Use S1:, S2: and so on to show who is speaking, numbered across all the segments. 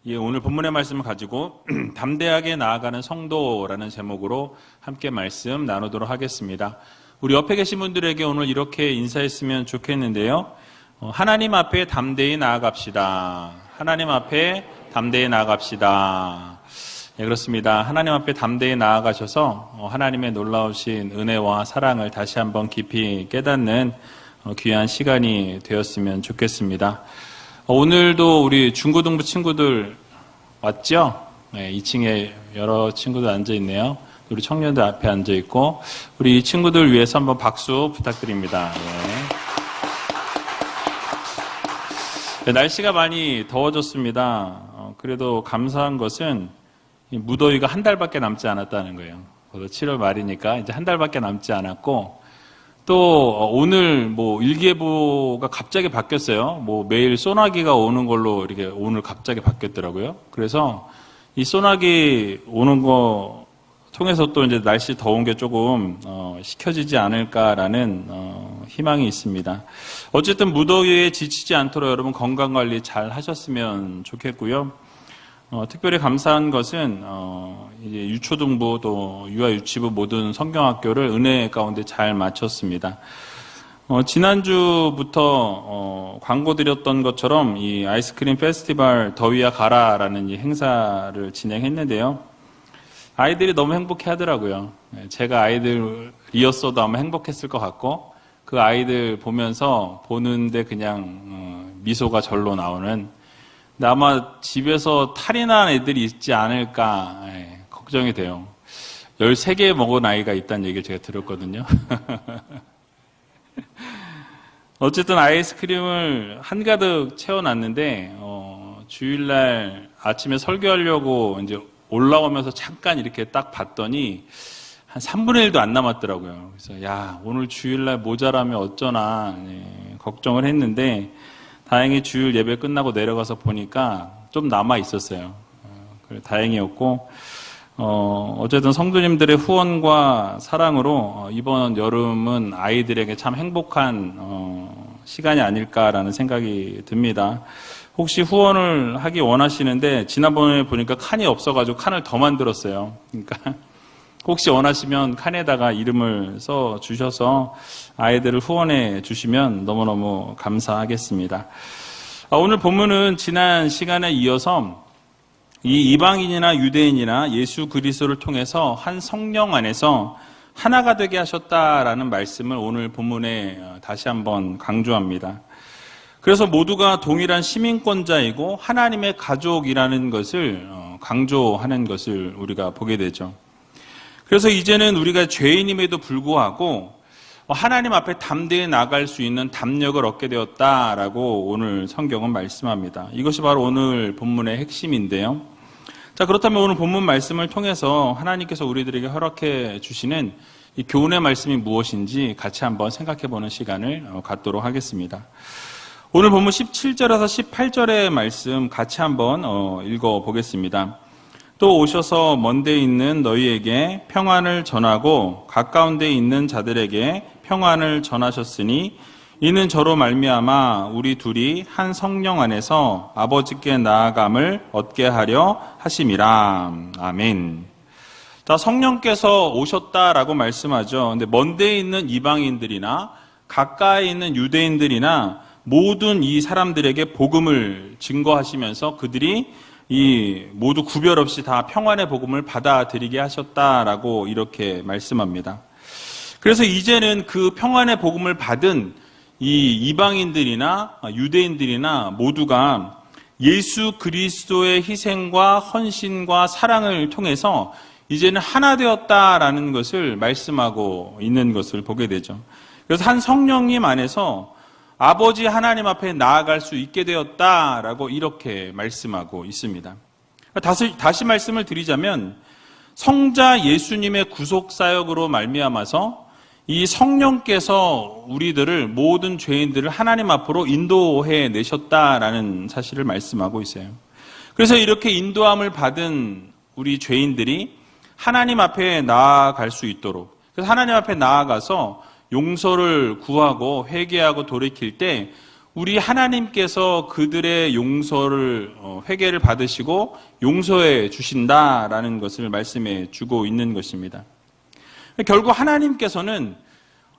S1: 예, 오늘 본문의 말씀을 가지고 담대하게 나아가는 성도라는 제목으로 함께 말씀 나누도록 하겠습니다. 우리 옆에 계신 분들에게 오늘 이렇게 인사했으면 좋겠는데요. 하나님 앞에 담대히 나아갑시다. 하나님 앞에 담대히 나아갑시다. 예, 그렇습니다. 하나님 앞에 담대히 나아가셔서 하나님의 놀라우신 은혜와 사랑을 다시 한번 깊이 깨닫는 귀한 시간이 되었으면 좋겠습니다. 오늘도 우리 중고등부 친구들 왔죠? 네, 2층에 여러 친구들 앉아있네요. 우리 청년들 앞에 앉아있고 우리 이 친구들 위해서 한번 박수 부탁드립니다. 네. 날씨가 많이 더워졌습니다. 그래도 감사한 것은 무더위가 한 달밖에 남지 않았다는 거예요. 7월 말이니까 이제 한 달밖에 남지 않았고 또 오늘 일기예보가 갑자기 바뀌었어요. 매일 소나기가 오는 걸로 이렇게 오늘 갑자기 바뀌었더라고요. 그래서 이 소나기 오는 거 통해서 또 이제 날씨 더운 게 조금 식혀지지 않을까라는 희망이 있습니다. 어쨌든 무더위에 지치지 않도록 여러분 건강 관리 잘 하셨으면 좋겠고요. 특별히 감사한 것은 이제 유초등부 또 유아유치부 모든 성경학교를 은혜 가운데 잘 마쳤습니다. 지난주부터 광고 드렸던 것처럼 이 아이스크림 페스티벌 더위야 가라라는 이 행사를 진행했는데요. 아이들이 너무 행복해 하더라고요. 제가 아이들이었어도 아마 행복했을 것 같고 그 아이들 보는데 그냥 미소가 절로 나오는, 근데 아마 집에서 탈이 난 애들이 있지 않을까 걱정이 돼요. 13개 먹은 아이가 있다는 얘기를 제가 들었거든요. 어쨌든 아이스크림을 한가득 채워놨는데 주일날 아침에 설교하려고 이제 올라오면서 잠깐 이렇게 딱 봤더니 한 3분의 1도 안 남았더라고요. 그래서 오늘 주일날 모자라면 어쩌나 걱정을 했는데 다행히 주일 예배 끝나고 내려가서 보니까 좀 남아 있었어요. 그래 다행이었고 어쨌든 성도님들의 후원과 사랑으로 이번 여름은 아이들에게 참 행복한 시간이 아닐까라는 생각이 듭니다. 혹시 후원을 하기 원하시는데 지난번에 보니까 칸이 없어가지고 칸을 더 만들었어요. 그러니까 혹시 원하시면 칸에다가 이름을 써 주셔서 아이들을 후원해 주시면 너무너무 감사하겠습니다. 오늘 본문은 지난 시간에 이어서 이 이방인이나 유대인이나 예수 그리스도를 통해서 한 성령 안에서 하나가 되게 하셨다라는 말씀을 오늘 본문에 다시 한번 강조합니다. 그래서 모두가 동일한 시민권자이고 하나님의 가족이라는 것을 강조하는 것을 우리가 보게 되죠. 그래서 이제는 우리가 죄인임에도 불구하고 하나님 앞에 담대히 나갈 수 있는 담력을 얻게 되었다라고 오늘 성경은 말씀합니다. 이것이 바로 오늘 본문의 핵심인데요. 자, 그렇다면 오늘 본문 말씀을 통해서 하나님께서 우리들에게 허락해 주시는 이 교훈의 말씀이 무엇인지 같이 한번 생각해 보는 시간을 갖도록 하겠습니다. 오늘 본문 17절에서 18절의 말씀 같이 한번 읽어 보겠습니다. 또 오셔서 먼 데 있는 너희에게 평안을 전하고 가까운 데 있는 자들에게 평안을 전하셨으니 이는 저로 말미암아 우리 둘이 한 성령 안에서 아버지께 나아감을 얻게 하려 하심이라. 아멘. 자, 성령께서 오셨다라고 말씀하죠. 근데 먼 데 있는 이방인들이나 가까이 있는 유대인들이나 모든 이 사람들에게 복음을 증거하시면서 그들이 모두 구별 없이 다 평안의 복음을 받아들이게 하셨다라고 이렇게 말씀합니다. 그래서 이제는 그 평안의 복음을 받은 이 이방인들이나 유대인들이나 모두가 예수 그리스도의 희생과 헌신과 사랑을 통해서 이제는 하나 되었다라는 것을 말씀하고 있는 것을 보게 되죠. 그래서 한 성령님 안에서 아버지 하나님 앞에 나아갈 수 있게 되었다라고 이렇게 말씀하고 있습니다. 다시 말씀을 드리자면 성자 예수님의 구속사역으로 말미암아서 이 성령께서 우리들을 모든 죄인들을 하나님 앞으로 인도해 내셨다라는 사실을 말씀하고 있어요. 그래서 이렇게 인도함을 받은 우리 죄인들이 하나님 앞에 나아갈 수 있도록, 그래서 하나님 앞에 나아가서 용서를 구하고 회개하고 돌이킬 때 우리 하나님께서 그들의 용서를 회개를 받으시고 용서해 주신다라는 것을 말씀해 주고 있는 것입니다. 결국 하나님께서는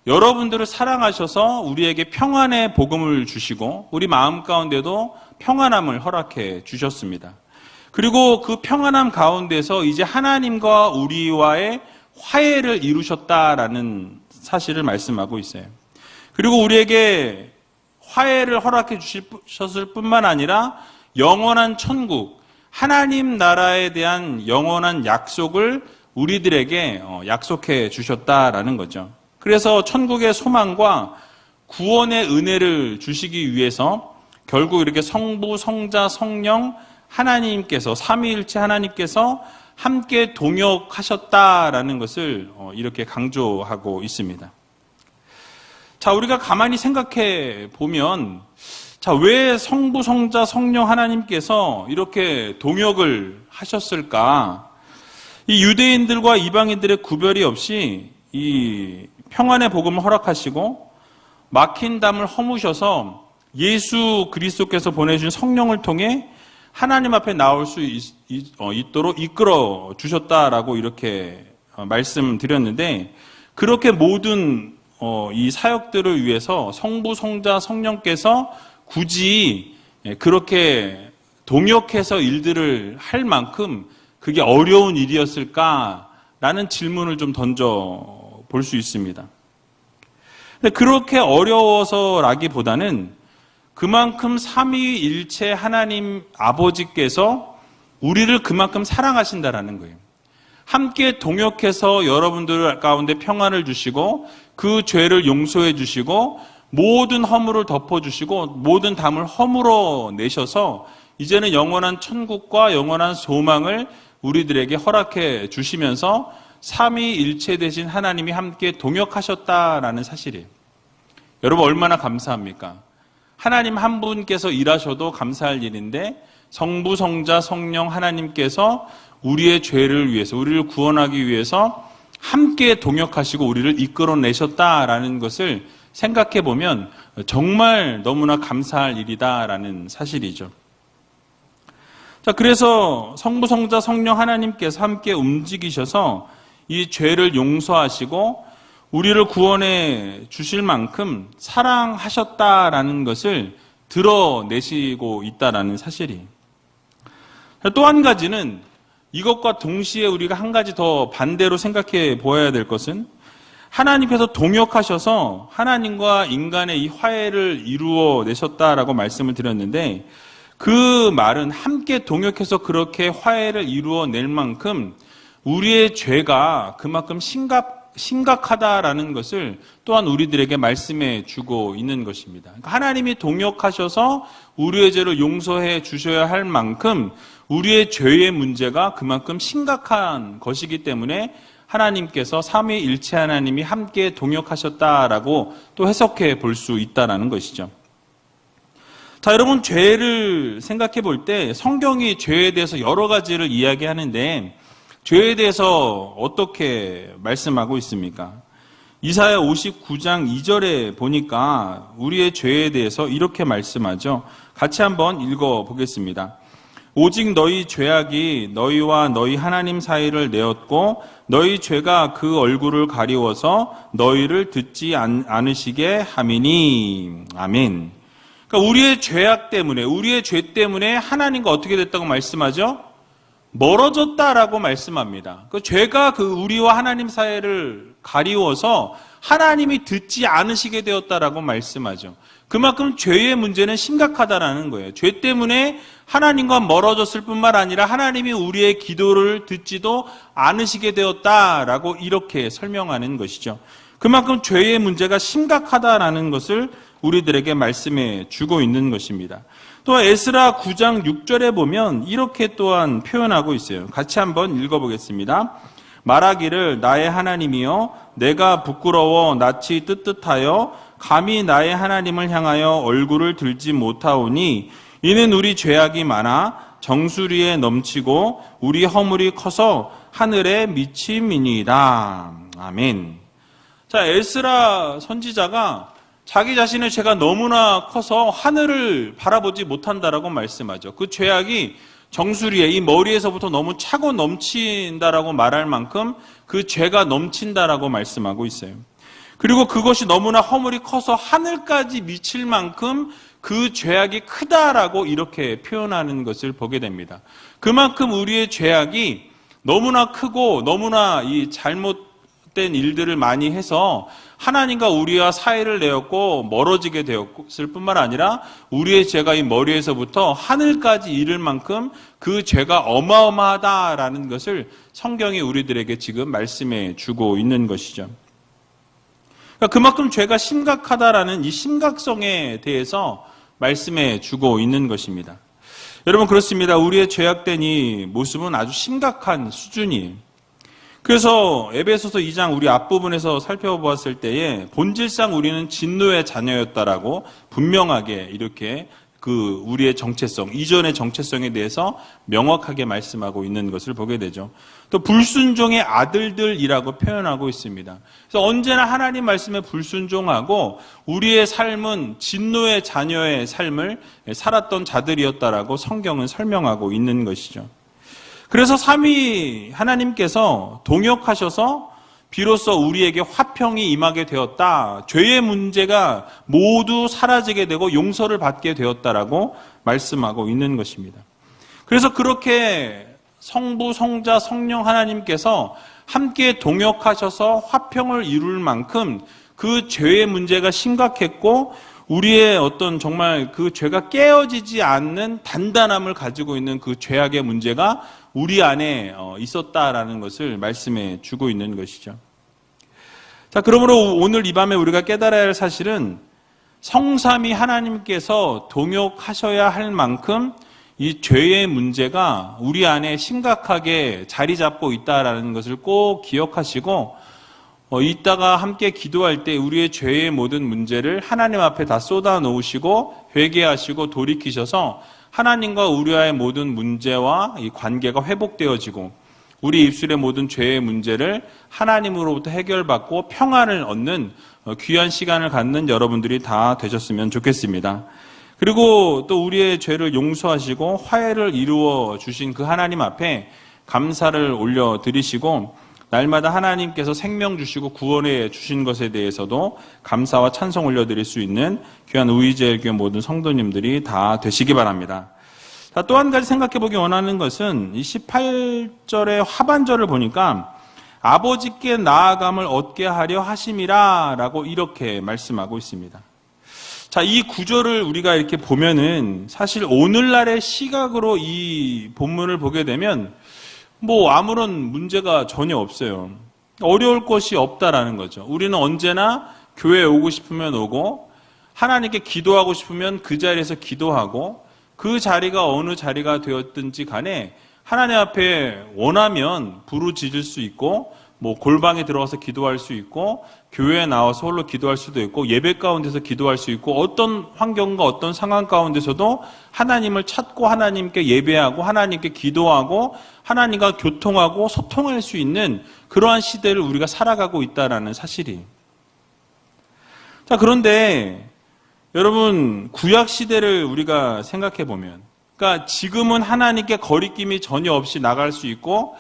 S1: 여러분들을 사랑하셔서 우리에게 평안의 복음을 주시고 우리 마음 가운데도 평안함을 허락해 주셨습니다. 그리고 그 평안함 가운데서 이제 하나님과 우리와의 화해를 이루셨다라는 사실을 말씀하고 있어요. 그리고 우리에게 화해를 허락해 주셨을 뿐만 아니라 영원한 천국, 하나님 나라에 대한 영원한 약속을 우리들에게 약속해 주셨다라는 거죠. 그래서 천국의 소망과 구원의 은혜를 주시기 위해서 결국 이렇게 성부, 성자, 성령 하나님께서, 삼위일체 하나님께서 함께 동역하셨다라는 것을 이렇게 강조하고 있습니다. 자, 우리가 가만히 생각해 보면, 자, 왜 성부, 성자, 성령 하나님께서 이렇게 동역을 하셨을까? 이 유대인들과 이방인들의 구별이 없이 이 평안의 복음을 허락하시고 막힌 담을 허무셔서 예수 그리스도께서 보내주신 성령을 통해 하나님 앞에 나올 수 있도록 이끌어 주셨다라고 이렇게 말씀드렸는데, 그렇게 모든 이 사역들을 위해서 성부, 성자, 성령께서 굳이 그렇게 동역해서 일들을 할 만큼 그게 어려운 일이었을까라는 질문을 좀 던져 볼 수 있습니다. 근데 그렇게 어려워서라기보다는 그만큼 삼위일체 하나님 아버지께서 우리를 그만큼 사랑하신다라는 거예요. 함께 동역해서 여러분들 가운데 평안을 주시고 그 죄를 용서해 주시고 모든 허물을 덮어주시고 모든 담을 허물어 내셔서 이제는 영원한 천국과 영원한 소망을 우리들에게 허락해 주시면서 삼위일체 되신 하나님이 함께 동역하셨다라는 사실이에요. 여러분 얼마나 감사합니까? 하나님 한 분께서 일하셔도 감사할 일인데 성부, 성자, 성령 하나님께서 우리의 죄를 위해서, 우리를 구원하기 위해서 함께 동역하시고 우리를 이끌어내셨다라는 것을 생각해 보면 정말 너무나 감사할 일이다라는 사실이죠. 자, 그래서 성부, 성자, 성령 하나님께서 함께 움직이셔서 이 죄를 용서하시고 우리를 구원해 주실 만큼 사랑하셨다라는 것을 드러내시고 있다라는 사실이. 또 한 가지는 이것과 동시에 우리가 한 가지 더 반대로 생각해 보아야 될 것은 하나님께서 동역하셔서 하나님과 인간의 이 화해를 이루어 내셨다라고 말씀을 드렸는데, 그 말은 함께 동역해서 그렇게 화해를 이루어 낼 만큼 우리의 죄가 그만큼 심각하다라는 것을 또한 우리들에게 말씀해 주고 있는 것입니다. 그러니까 하나님이 동역하셔서 우리의 죄를 용서해 주셔야 할 만큼 우리의 죄의 문제가 그만큼 심각한 것이기 때문에 하나님께서 삼위일체 하나님이 함께 동역하셨다라고 또 해석해 볼 수 있다라는 것이죠. 자, 여러분, 죄를 생각해 볼 때 성경이 죄에 대해서 여러 가지를 이야기하는데 죄에 대해서 어떻게 말씀하고 있습니까? 이사야 59장 2절에 보니까 우리의 죄에 대해서 이렇게 말씀하죠. 같이 한번 읽어보겠습니다. 오직 너희 죄악이 너희와 너희 하나님 사이를 내었고 너희 죄가 그 얼굴을 가리워서 너희를 듣지 않으시게 함이니. 아멘. 그러니까 우리의 죄악 때문에, 우리의 죄 때문에 하나님과 어떻게 됐다고 말씀하죠? 멀어졌다라고 말씀합니다. 그 죄가 그 우리와 하나님 사이를 가리워서 하나님이 듣지 않으시게 되었다라고 말씀하죠. 그만큼 죄의 문제는 심각하다라는 거예요. 죄 때문에 하나님과 멀어졌을 뿐만 아니라 하나님이 우리의 기도를 듣지도 않으시게 되었다라고 이렇게 설명하는 것이죠. 그만큼 죄의 문제가 심각하다라는 것을 우리들에게 말씀해 주고 있는 것입니다. 또 에스라 9장 6절에 보면 이렇게 또한 표현하고 있어요. 같이 한번 읽어보겠습니다. 말하기를 나의 하나님이여 내가 부끄러워 낯이 뜨뜻하여 감히 나의 하나님을 향하여 얼굴을 들지 못하오니 이는 우리 죄악이 많아 정수리에 넘치고 우리 허물이 커서 하늘에 미침이니이다. 아멘. 자, 에스라 선지자가 자기 자신의 죄가 너무나 커서 하늘을 바라보지 못한다라고 말씀하죠. 그 죄악이 정수리에 이 머리에서부터 너무 차고 넘친다라고 말할 만큼 그 죄가 넘친다라고 말씀하고 있어요. 그리고 그것이 너무나 허물이 커서 하늘까지 미칠 만큼 그 죄악이 크다라고 이렇게 표현하는 것을 보게 됩니다. 그만큼 우리의 죄악이 너무나 크고 너무나 이 잘못된 일들을 많이 해서 하나님과 우리와 사이를 내었고 멀어지게 되었을 뿐만 아니라 우리의 죄가 이 머리에서부터 하늘까지 이를 만큼 그 죄가 어마어마하다라는 것을 성경이 우리들에게 지금 말씀해 주고 있는 것이죠. 그러니까 그만큼 죄가 심각하다라는 이 심각성에 대해서 말씀해 주고 있는 것입니다. 여러분 그렇습니다. 우리의 죄악된 이 모습은 아주 심각한 수준이에요. 그래서 에베소서 2장 우리 앞부분에서 살펴보았을 때에 본질상 우리는 진노의 자녀였다라고 분명하게 이렇게 그 우리의 정체성, 이전의 정체성에 대해서 명확하게 말씀하고 있는 것을 보게 되죠. 또 불순종의 아들들이라고 표현하고 있습니다. 그래서 언제나 하나님 말씀에 불순종하고 우리의 삶은 진노의 자녀의 삶을 살았던 자들이었다라고 성경은 설명하고 있는 것이죠. 그래서 삼위 하나님께서 동역하셔서 비로소 우리에게 화평이 임하게 되었다. 죄의 문제가 모두 사라지게 되고 용서를 받게 되었다라고 말씀하고 있는 것입니다. 그래서 그렇게 성부, 성자, 성령 하나님께서 함께 동역하셔서 화평을 이룰 만큼 그 죄의 문제가 심각했고 우리의 어떤 정말 그 죄가 깨어지지 않는 단단함을 가지고 있는 그 죄악의 문제가 우리 안에 있었다라는 것을 말씀해 주고 있는 것이죠. 자, 그러므로 오늘 이 밤에 우리가 깨달아야 할 사실은 성삼위 하나님께서 동역하셔야 할 만큼 이 죄의 문제가 우리 안에 심각하게 자리 잡고 있다라는 것을 꼭 기억하시고 이따가 함께 기도할 때 우리의 죄의 모든 문제를 하나님 앞에 다 쏟아 놓으시고 회개하시고 돌이키셔서 하나님과 우리와의 모든 문제와 이 관계가 회복되어지고 우리 입술의 모든 죄의 문제를 하나님으로부터 해결받고 평안을 얻는 귀한 시간을 갖는 여러분들이 다 되셨으면 좋겠습니다. 그리고 또 우리의 죄를 용서하시고 화해를 이루어 주신 그 하나님 앞에 감사를 올려드리시고 날마다 하나님께서 생명 주시고 구원해 주신 것에 대해서도 감사와 찬송 올려드릴 수 있는 귀한 우이제일교회 모든 성도님들이 다 되시기 바랍니다. 자, 또 한 가지 생각해 보기 원하는 것은 이 18절의 하반절을 보니까 아버지께 나아감을 얻게 하려 하심이라 라고 이렇게 말씀하고 있습니다. 자, 이 구절을 우리가 이렇게 보면은 사실 오늘날의 시각으로 이 본문을 보게 되면 아무런 문제가 전혀 없어요. 어려울 것이 없다라는 거죠. 우리는 언제나 교회에 오고 싶으면 오고 하나님께 기도하고 싶으면 그 자리에서 기도하고 그 자리가 어느 자리가 되었든지 간에 하나님 앞에 원하면 부르짖을 수 있고 골방에 들어가서 기도할 수 있고 교회에 나와서 홀로 기도할 수도 있고 예배 가운데서 기도할 수 있고 어떤 환경과 어떤 상황 가운데서도 하나님을 찾고 하나님께 예배하고 하나님께 기도하고 하나님과 교통하고 소통할 수 있는 그러한 시대를 우리가 살아가고 있다는 사실이. 자, 그런데 여러분 구약 시대를 우리가 생각해 보면 그러니까 지금은 하나님께 거리낌이 전혀 없이 나갈 수 있고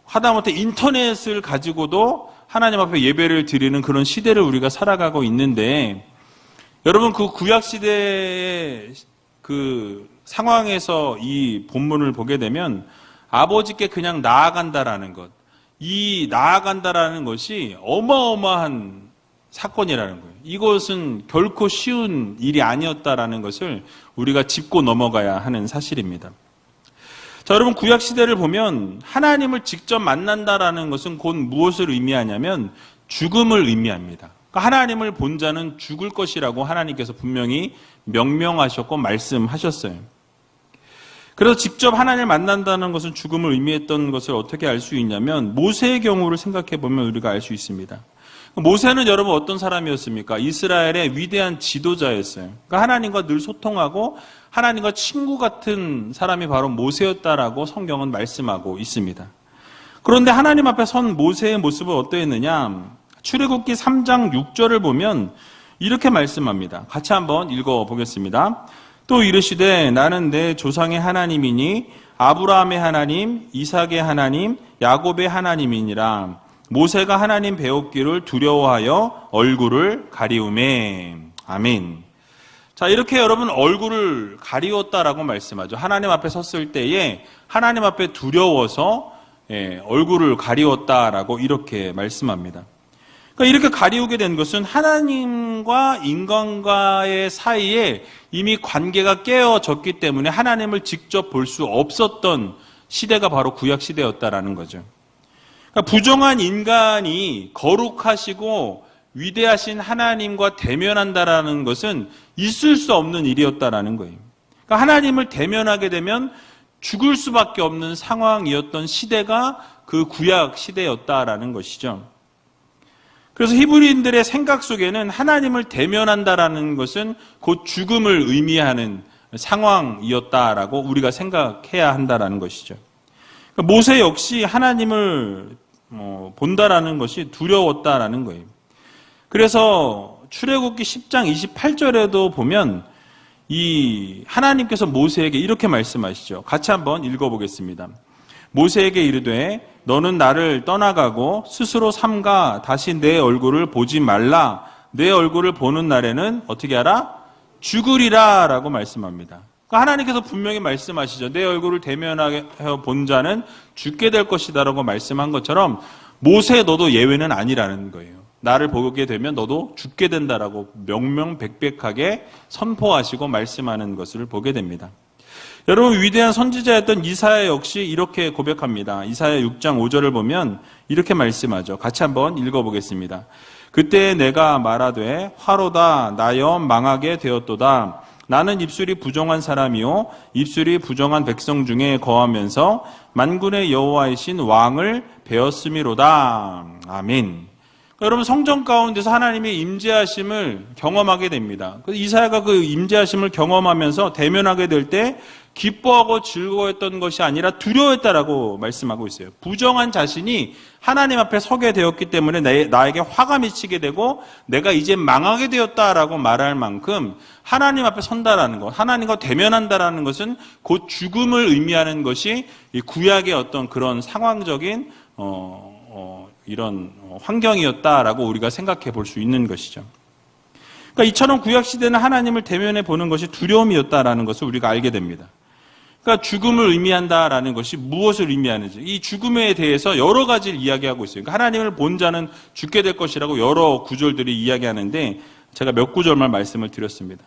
S1: 하다못해 인터넷을 가지고도 하나님 앞에 예배를 드리는 그런 시대를 우리가 살아가고 있는데 여러분 그 구약시대의 그 상황에서 이 본문을 보게 되면 아버지께 그냥 나아간다라는 것, 이 나아간다라는 것이 어마어마한 사건이라는 거예요. 이것은 결코 쉬운 일이 아니었다라는 것을 우리가 짚고 넘어가야 하는 사실입니다. 자, 여러분 구약시대를 보면 하나님을 직접 만난다라는 것은 곧 무엇을 의미하냐면 죽음을 의미합니다. 그러니까 하나님을 본 자는 죽을 것이라고 하나님께서 분명히 명명하셨고 말씀하셨어요. 그래서 직접 하나님을 만난다는 것은 죽음을 의미했던 것을 어떻게 알 수 있냐면 모세의 경우를 생각해 보면 우리가 알 수 있습니다. 모세는 여러분 어떤 사람이었습니까? 이스라엘의 위대한 지도자였어요. 그러니까 하나님과 늘 소통하고 하나님과 친구 같은 사람이 바로 모세였다라고 성경은 말씀하고 있습니다. 그런데 하나님 앞에 선 모세의 모습은 어떠했느냐? 출애굽기 3장 6절을 보면 이렇게 말씀합니다. 같이 한번 읽어보겠습니다. 또 이르시되 나는 내 조상의 하나님이니 아브라함의 하나님, 이삭의 하나님, 야곱의 하나님이니라. 모세가 하나님 배웠기를 두려워하여 얼굴을 가리우매. 아멘. 자, 이렇게 여러분 얼굴을 가리웠다라고 말씀하죠. 하나님 앞에 섰을 때에 하나님 앞에 두려워서 얼굴을 가리웠다라고 이렇게 말씀합니다. 그러니까 이렇게 가리우게 된 것은 하나님과 인간과의 사이에 이미 관계가 깨어졌기 때문에 하나님을 직접 볼 수 없었던 시대가 바로 구약 시대였다라는 거죠. 그러니까 부정한 인간이 거룩하시고 위대하신 하나님과 대면한다라는 것은 있을 수 없는 일이었다라는 거예요. 그러니까 하나님을 대면하게 되면 죽을 수밖에 없는 상황이었던 시대가 그 구약 시대였다라는 것이죠. 그래서 히브리인들의 생각 속에는 하나님을 대면한다라는 것은 곧 죽음을 의미하는 상황이었다라고 우리가 생각해야 한다라는 것이죠. 그러니까 모세 역시 하나님을 본다라는 것이 두려웠다라는 거예요. 그래서 출애굽기 10장 28절에도 보면 이 하나님께서 모세에게 이렇게 말씀하시죠. 같이 한번 읽어보겠습니다. 모세에게 이르되 너는 나를 떠나가고 스스로 삼가 다시 내 얼굴을 보지 말라. 내 얼굴을 보는 날에는 어떻게 하라? 죽으리라 라고 말씀합니다. 그러니까 하나님께서 분명히 말씀하시죠. 내 얼굴을 대면하여 본 자는 죽게 될 것이다 라고 말씀한 것처럼 모세 너도 예외는 아니라는 거예요. 나를 보게 되면 너도 죽게 된다라고 명명백백하게 선포하시고 말씀하는 것을 보게 됩니다. 여러분, 위대한 선지자였던 이사야 역시 이렇게 고백합니다. 이사야 6장 5절을 보면 이렇게 말씀하죠. 같이 한번 읽어보겠습니다. 그때 내가 말하되 화로다 나여 망하게 되었도다. 나는 입술이 부정한 사람이요 입술이 부정한 백성 중에 거하면서 만군의 여호와이신 왕을 배웠음이로다. 아멘. 여러분, 성전 가운데서 하나님의 임재하심을 경험하게 됩니다. 이사야가 그 임재하심을 경험하면서 대면하게 될 때 기뻐하고 즐거워했던 것이 아니라 두려워했다라고 말씀하고 있어요. 부정한 자신이 하나님 앞에 서게 되었기 때문에 나에게 화가 미치게 되고 내가 이제 망하게 되었다라고 말할 만큼 하나님 앞에 선다라는 것, 하나님과 대면한다라는 것은 곧 죽음을 의미하는 것이 이 구약의 어떤 그런 상황적인 이런 환경이었다라고 우리가 생각해 볼 수 있는 것이죠. 그러니까 이처럼 구약 시대는 하나님을 대면해 보는 것이 두려움이었다라는 것을 우리가 알게 됩니다. 그러니까 죽음을 의미한다라는 것이 무엇을 의미하는지, 이 죽음에 대해서 여러 가지를 이야기하고 있어요. 그러니까 하나님을 본 자는 죽게 될 것이라고 여러 구절들이 이야기하는데 제가 몇 구절만 말씀을 드렸습니다.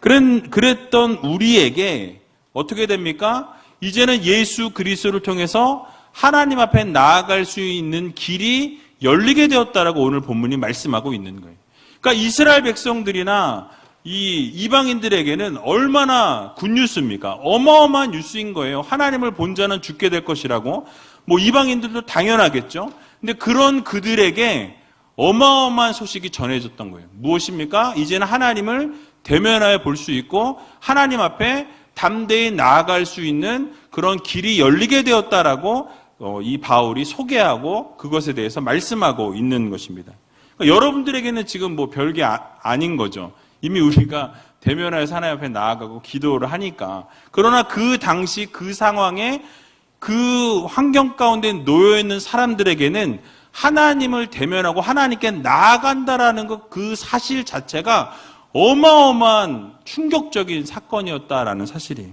S1: 그랬던 우리에게 어떻게 됩니까? 이제는 예수 그리스도를 통해서 하나님 앞에 나아갈 수 있는 길이 열리게 되었다라고 오늘 본문이 말씀하고 있는 거예요. 그러니까 이스라엘 백성들이나 이 이방인들에게는 얼마나 굿뉴스입니까? 어마어마한 뉴스인 거예요. 하나님을 본 자는 죽게 될 것이라고. 이방인들도 당연하겠죠. 근데 그런 그들에게 어마어마한 소식이 전해졌던 거예요. 무엇입니까? 이제는 하나님을 대면하여 볼 수 있고 하나님 앞에 담대히 나아갈 수 있는 그런 길이 열리게 되었다라고 이 바울이 소개하고 그것에 대해서 말씀하고 있는 것입니다. 그러니까 여러분들에게는 지금 별게 아닌 거죠. 이미 우리가 대면하여서 하나님 앞에 나아가고 기도를 하니까. 그러나 그 당시 그 상황에 그 환경 가운데 놓여있는 사람들에게는 하나님을 대면하고 하나님께 나아간다라는 그 사실 자체가 어마어마한 충격적인 사건이었다라는 사실이에요.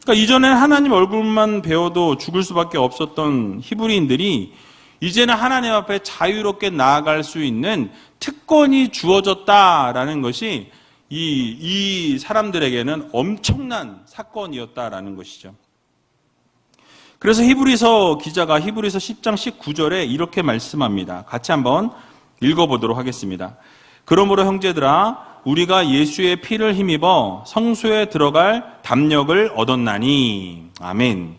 S1: 그러니까 이전에는 하나님 얼굴만 배워도 죽을 수밖에 없었던 히브리인들이 이제는 하나님 앞에 자유롭게 나아갈 수 있는 특권이 주어졌다라는 것이 이 사람들에게는 엄청난 사건이었다라는 것이죠. 그래서 히브리서 기자가 히브리서 10장 19절에 이렇게 말씀합니다. 같이 한번 읽어보도록 하겠습니다. 그러므로 형제들아 우리가 예수의 피를 힘입어 성소에 들어갈 담력을 얻었나니. 아멘.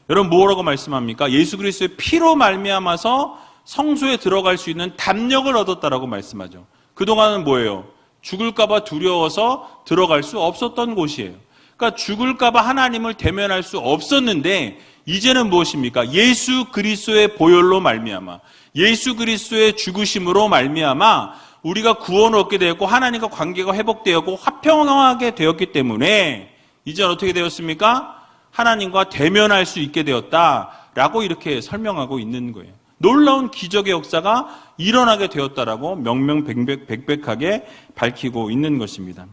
S1: 여러분 뭐라고 말씀합니까? 예수 그리스도의 피로 말미암아서 성소에 들어갈 수 있는 담력을 얻었다라고 말씀하죠. 그동안은 뭐예요? 죽을까 봐 두려워서 들어갈 수 없었던 곳이에요. 그러니까 죽을까 봐 하나님을 대면할 수 없었는데 이제는 무엇입니까? 예수 그리스도의 보혈로 말미암아 예수 그리스도의 죽으심으로 말미암아 우리가 구원을 얻게 되었고 하나님과 관계가 회복되었고 화평하게 되었기 때문에 이제 어떻게 되었습니까? 하나님과 대면할 수 있게 되었다라고 이렇게 설명하고 있는 거예요. 놀라운 기적의 역사가 일어나게 되었다라고 명명백백하게 밝히고 있는 것입니다.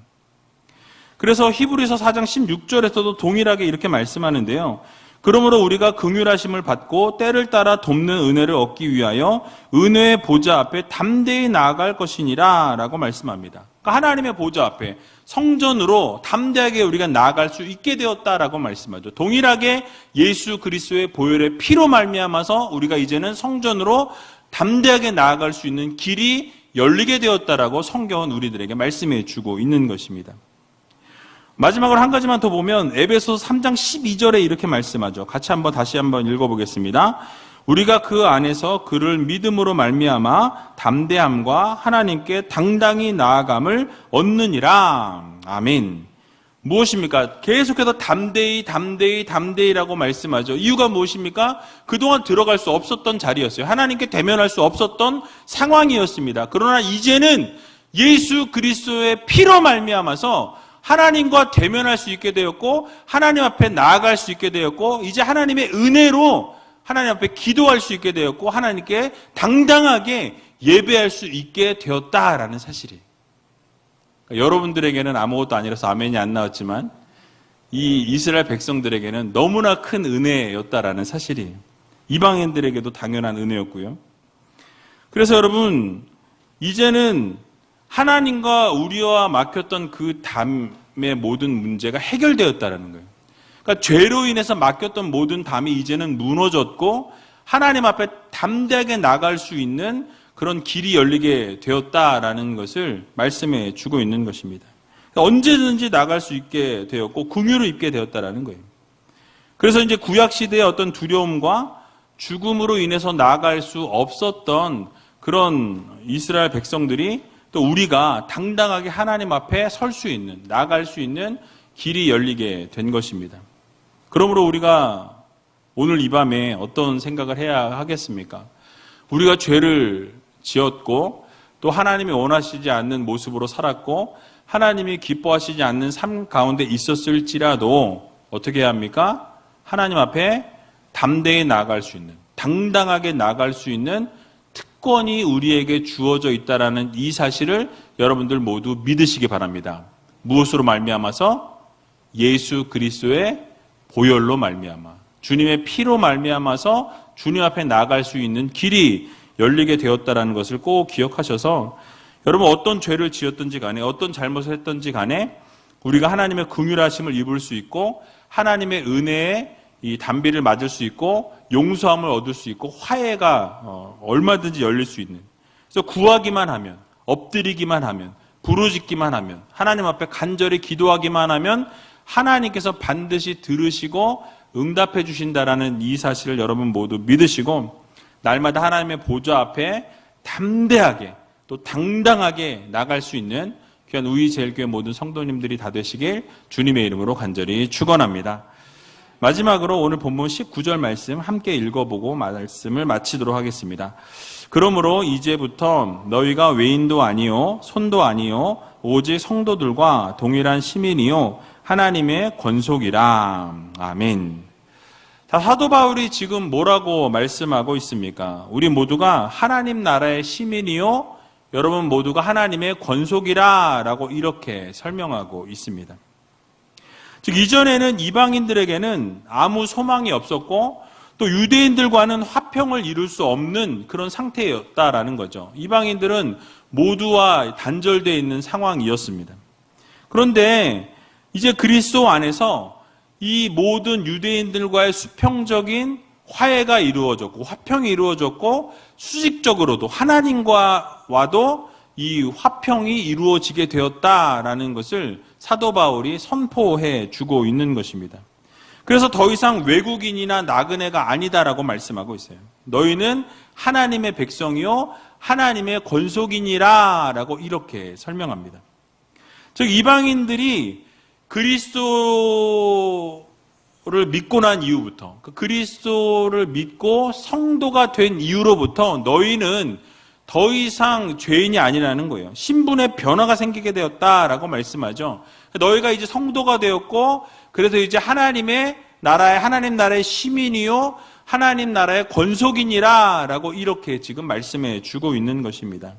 S1: 그래서 히브리서 4장 16절에서도 동일하게 이렇게 말씀하는데요. 그러므로 우리가 긍휼하심을 받고 때를 따라 돕는 은혜를 얻기 위하여 은혜의 보좌 앞에 담대히 나아갈 것이니라 라고 말씀합니다. 그러니까 하나님의 보좌 앞에 성전으로 담대하게 우리가 나아갈 수 있게 되었다라고 말씀하죠. 동일하게 예수 그리스도의 보혈의 피로 말미암아서 우리가 이제는 성전으로 담대하게 나아갈 수 있는 길이 열리게 되었다라고 성경은 우리들에게 말씀해 주고 있는 것입니다. 마지막으로 한 가지만 더 보면 에베소서 3장 12절에 이렇게 말씀하죠. 다시 한번 읽어보겠습니다. 우리가 그 안에서 그를 믿음으로 말미암아 담대함과 하나님께 당당히 나아감을 얻느니라. 아멘. 무엇입니까? 계속해서 담대히라고 말씀하죠. 이유가 무엇입니까? 그동안 들어갈 수 없었던 자리였어요. 하나님께 대면할 수 없었던 상황이었습니다. 그러나 이제는 예수 그리스도의 피로 말미암아서 하나님과 대면할 수 있게 되었고 하나님 앞에 나아갈 수 있게 되었고 이제 하나님의 은혜로 하나님 앞에 기도할 수 있게 되었고 하나님께 당당하게 예배할 수 있게 되었다라는 사실이에요. 그러니까 여러분들에게는 아무것도 아니라서 아멘이 안 나왔지만 이 이스라엘 백성들에게는 너무나 큰 은혜였다라는 사실이에요. 이방인들에게도 당연한 은혜였고요. 그래서 여러분 이제는 하나님과 우리와 막혔던 그 담의 모든 문제가 해결되었다라는 거예요. 그러니까 죄로 인해서 막혔던 모든 담이 이제는 무너졌고 하나님 앞에 담대하게 나갈 수 있는 그런 길이 열리게 되었다라는 것을 말씀해 주고 있는 것입니다. 그러니까 언제든지 나갈 수 있게 되었고 긍휼을 입게 되었다라는 거예요. 그래서 이제 구약 시대의 어떤 두려움과 죽음으로 인해서 나아갈 수 없었던 그런 이스라엘 백성들이 또 우리가 당당하게 하나님 앞에 설 수 있는, 나아갈 수 있는 길이 열리게 된 것입니다. 그러므로 우리가 오늘 이 밤에 어떤 생각을 해야 하겠습니까? 우리가 죄를 지었고 또 하나님이 원하시지 않는 모습으로 살았고 하나님이 기뻐하시지 않는 삶 가운데 있었을지라도 어떻게 해야 합니까? 하나님 앞에 담대히 나아갈 수 있는, 당당하게 나아갈 수 있는 특권이 우리에게 주어져 있다라는 이 사실을 여러분들 모두 믿으시기 바랍니다. 무엇으로 말미암아서? 예수 그리스도의 보혈로 말미암아, 주님의 피로 말미암아서 주님 앞에 나아갈 수 있는 길이 열리게 되었다라는 것을 꼭 기억하셔서 여러분 어떤 죄를 지었든지 간에 어떤 잘못을 했든지 간에 우리가 하나님의 긍휼하심을 입을 수 있고 하나님의 은혜에 이 담비를 맞을 수 있고 용서함을 얻을 수 있고 화해가 얼마든지 열릴 수 있는, 그래서 구하기만 하면, 엎드리기만 하면, 부르짖기만 하면, 하나님 앞에 간절히 기도하기만 하면 하나님께서 반드시 들으시고 응답해 주신다라는 이 사실을 여러분 모두 믿으시고 날마다 하나님의 보좌 앞에 담대하게 또 당당하게 나갈 수 있는 귀한 우이제일교회 모든 성도님들이 다 되시길 주님의 이름으로 간절히 축원합니다. 마지막으로 오늘 본문 19절 말씀 함께 읽어보고 말씀을 마치도록 하겠습니다. 그러므로 이제부터 너희가 외인도 아니요 손도 아니요 오직 성도들과 동일한 시민이요 하나님의 권속이라. 아멘. 자, 사도 바울이 지금 뭐라고 말씀하고 있습니까? 우리 모두가 하나님 나라의 시민이요 여러분 모두가 하나님의 권속이라 라고 이렇게 설명하고 있습니다. 즉 이전에는 이방인들에게는 아무 소망이 없었고 또 유대인들과는 화평을 이룰 수 없는 그런 상태였다라는 거죠. 이방인들은 모두와 단절되어 있는 상황이었습니다. 그런데 이제 그리스도 안에서 이 모든 유대인들과의 수평적인 화해가 이루어졌고 화평이 이루어졌고 수직적으로도 하나님과도 이 화평이 이루어지게 되었다라는 것을 사도 바울이 선포해 주고 있는 것입니다. 그래서 더 이상 외국인이나 나그네가 아니다라고 말씀하고 있어요. 너희는 하나님의 백성이요 하나님의 권속이니라 라고 이렇게 설명합니다. 즉 이방인들이 그리스도의 믿고 난 이후부터, 그리스도를 믿고 성도가 된 이후로부터 너희는 더 이상 죄인이 아니라는 거예요. 신분의 변화가 생기게 되었다라고 말씀하죠. 너희가 이제 성도가 되었고, 그래서 이제 하나님 나라의 시민이요 하나님 나라의 권속이니라라고 이렇게 지금 말씀해 주고 있는 것입니다.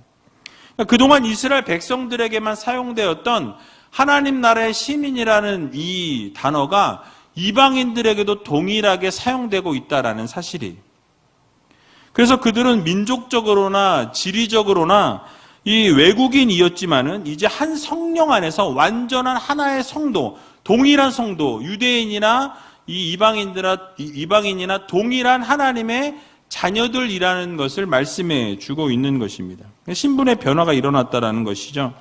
S1: 그동안 이스라엘 백성들에게만 사용되었던 하나님 나라의 시민이라는 이 단어가 이방인들에게도 동일하게 사용되고 있다라는 사실이. 그래서 그들은 민족적으로나 지리적으로나 이 외국인이었지만은 이제 한 성령 안에서 완전한 하나의 성도, 동일한 성도, 유대인이나 이 이방인이나 동일한 하나님의 자녀들이라는 것을 말씀해 주고 있는 것입니다. 신분의 변화가 일어났다라는 것이죠.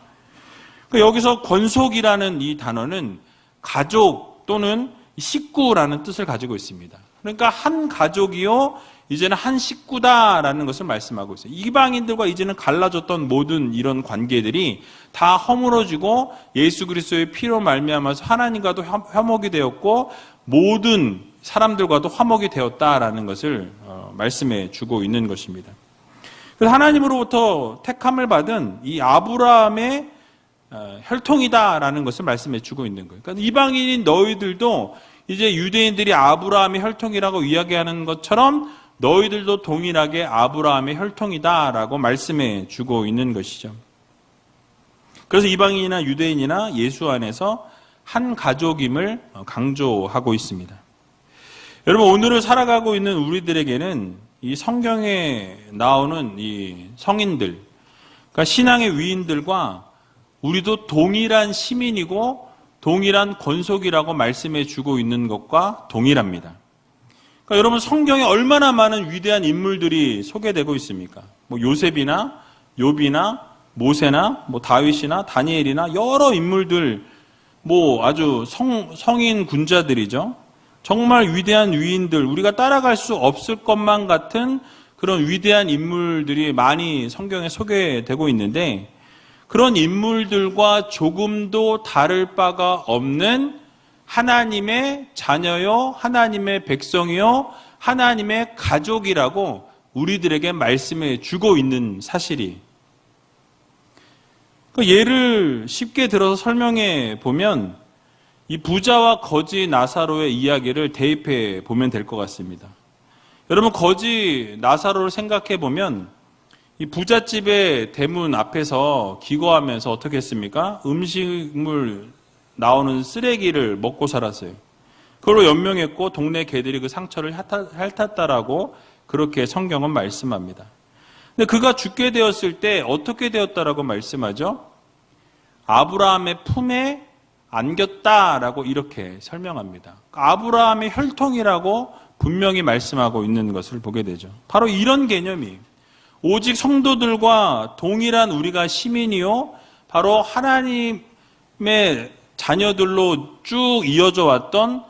S1: 여기서 권속이라는 이 단어는 가족 또는 식구라는 뜻을 가지고 있습니다. 그러니까 한 가족이요 이제는 한 식구다라는 것을 말씀하고 있어요. 이방인들과 이제는 갈라졌던 모든 이런 관계들이 다 허물어지고 예수 그리스도의 피로 말미암아서 하나님과도 화목이 되었고 모든 사람들과도 화목이 되었다라는 것을 말씀해 주고 있는 것입니다. 그래서 하나님으로부터 택함을 받은 이 아브라함의 혈통이다라는 것을 말씀해 주고 있는 거예요. 그러니까 이방인인 너희들도 이제 유대인들이 아브라함의 혈통이라고 이야기하는 것처럼 너희들도 동일하게 아브라함의 혈통이다라고 말씀해 주고 있는 것이죠. 그래서 이방인이나 유대인이나 예수 안에서 한 가족임을 강조하고 있습니다. 여러분, 오늘을 살아가고 있는 우리들에게는 이 성경에 나오는 이 성인들, 그러니까 신앙의 위인들과 우리도 동일한 시민이고 동일한 권속이라고 말씀해 주고 있는 것과 동일합니다. 그러니까 여러분, 성경에 얼마나 많은 위대한 인물들이 소개되고 있습니까? 요셉이나 욥이나 모세나 다윗이나 다니엘이나 여러 인물들, 아주 성인 군자들이죠. 정말 위대한 위인들, 우리가 따라갈 수 없을 것만 같은 그런 위대한 인물들이 많이 성경에 소개되고 있는데, 그런 인물들과 조금도 다를 바가 없는 하나님의 자녀요, 하나님의 백성이요, 하나님의 가족이라고 우리들에게 말씀해 주고 있는 사실이. 예를 쉽게 들어서 설명해 보면 이 부자와 거지 나사로의 이야기를 대입해 보면 될 것 같습니다. 여러분, 거지 나사로를 생각해 보면 이 부잣집의 대문 앞에서 기거하면서 어떻게 했습니까? 음식물 나오는 쓰레기를 먹고 살았어요. 그걸로 연명했고 동네 개들이 그 상처를 핥았다라고 그렇게 성경은 말씀합니다. 근데 그가 죽게 되었을 때 어떻게 되었다라고 말씀하죠? 아브라함의 품에 안겼다라고 이렇게 설명합니다. 아브라함의 혈통이라고 분명히 말씀하고 있는 것을 보게 되죠. 바로 이런 개념이 오직 성도들과 동일한 우리가 시민이요, 바로 하나님의 자녀들로 쭉 이어져 왔던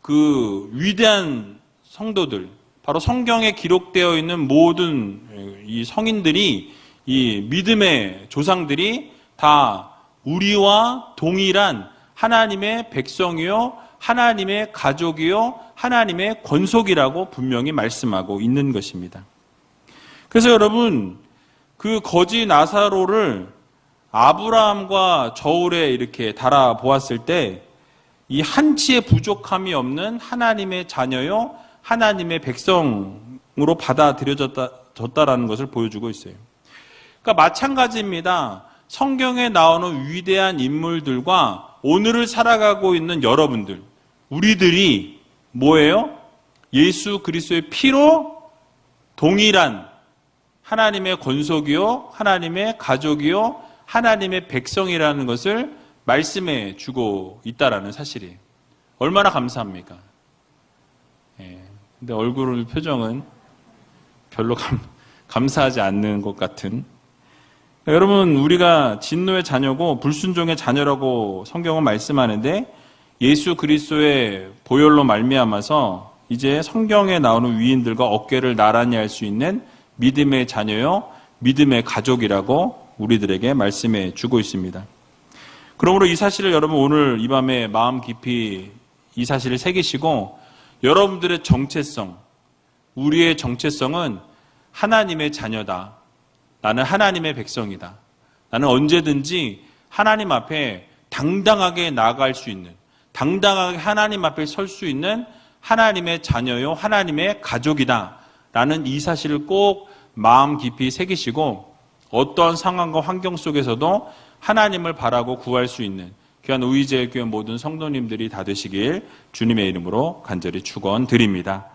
S1: 그 위대한 성도들, 바로 성경에 기록되어 있는 모든 이 성인들이, 이 믿음의 조상들이 다 우리와 동일한 하나님의 백성이요, 하나님의 가족이요, 하나님의 권속이라고 분명히 말씀하고 있는 것입니다. 그래서 여러분, 그 거지 나사로를 아브라함과 저울에 이렇게 달아보았을 때 이 한치의 부족함이 없는 하나님의 자녀요, 하나님의 백성으로 받아들여졌다라는 것을 보여주고 있어요. 그러니까 마찬가지입니다. 성경에 나오는 위대한 인물들과 오늘을 살아가고 있는 여러분들, 우리들이 뭐예요? 예수 그리스도의 피로 동일한 하나님의 권속이요, 하나님의 가족이요, 하나님의 백성이라는 것을 말씀해 주고 있다라는 사실이 얼마나 감사합니까? 근데 표정은 별로 감사하지 않는 것 같은. 여러분, 우리가 진노의 자녀고 불순종의 자녀라고 성경은 말씀하는데 예수 그리스도의 보혈로 말미암아서 이제 성경에 나오는 위인들과 어깨를 나란히 할 수 있는 믿음의 자녀요, 믿음의 가족이라고 우리들에게 말씀해 주고 있습니다. 그러므로 이 사실을 여러분 오늘 이 밤에 마음 깊이 이 사실을 새기시고 여러분들의 정체성, 우리의 정체성은 하나님의 자녀다. 나는 하나님의 백성이다. 나는 언제든지 하나님 앞에 당당하게 나아갈 수 있는, 당당하게 하나님 앞에 설 수 있는 하나님의 자녀요, 하나님의 가족이다. 라는 이 사실을 꼭 마음 깊이 새기시고 어떠한 상황과 환경 속에서도 하나님을 바라고 구할 수 있는 귀한 우이제일교회 모든 성도님들이 다 되시길 주님의 이름으로 간절히 축원드립니다.